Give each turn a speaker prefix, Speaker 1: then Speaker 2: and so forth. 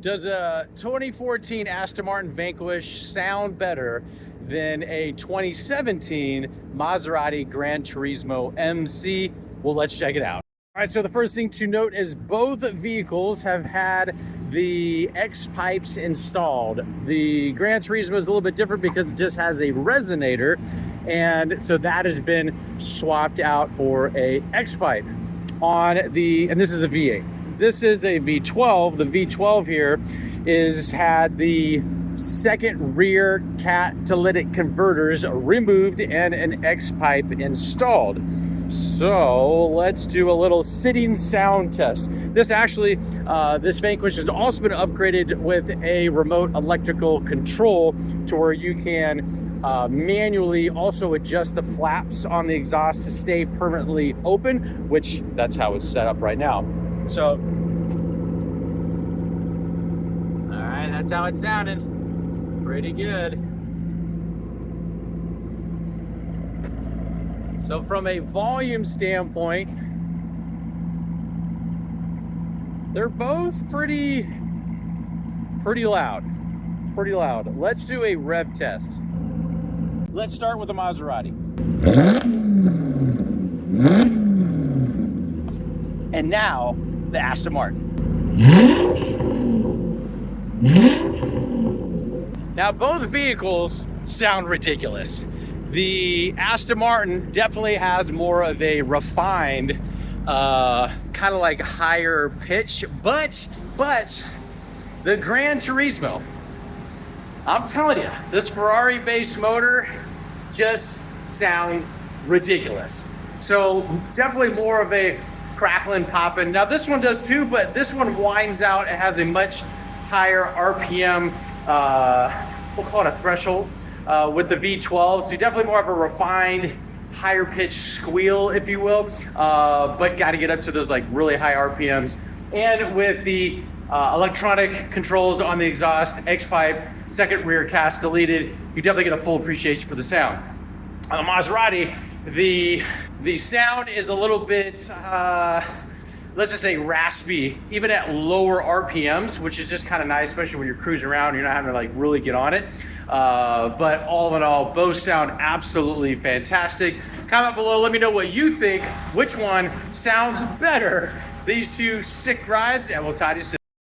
Speaker 1: Does a 2014 Aston Martin Vanquish sound better than a 2017 Maserati Gran Turismo MC? Well, let's check it out. All right, so the first thing to note is both vehicles have had the X pipes installed. The Gran Turismo is a little bit different because it just has a resonator, and so that has been swapped out for a X pipe on the, and this is a V8. This is a V12. The V12 here is had the second rear catalytic converters removed and an X pipe installed. So let's do a little sitting sound test. This actually, this Vanquish has also been upgraded with a remote electrical control to where you can manually also adjust the flaps on the exhaust to stay permanently open, which that's how it's set up right now. So, all right, that's how it's sounding. Pretty good. So from a volume standpoint, they're both pretty loud, pretty loud. Let's do a rev test. Let's start with the Maserati. And now the Aston Martin. Now both vehicles sound ridiculous. The Aston Martin definitely has more of a refined, kind of like higher pitch, but the Gran Turismo, I'm telling you, this Ferrari-based motor just sounds ridiculous. So definitely more of a crackling, popping. Now this one does too, but this one winds out. It has a much higher RPM, we'll call it a threshold. With the V12, so definitely more of a refined, higher pitched squeal, if you will, but got to get up to those like really high RPMs. And with the electronic controls on the exhaust, X-pipe, second rear cast deleted, you definitely get a full appreciation for the sound. On the Maserati, the sound is a little bit, let's just say raspy, even at lower RPMs, which is just kind of nice, especially when you're cruising around, you're not having to like really get on it. But all in all, both sound absolutely fantastic. Comment below, let me know what you think, which one sounds better. These two sick rides, and we'll talk to you soon.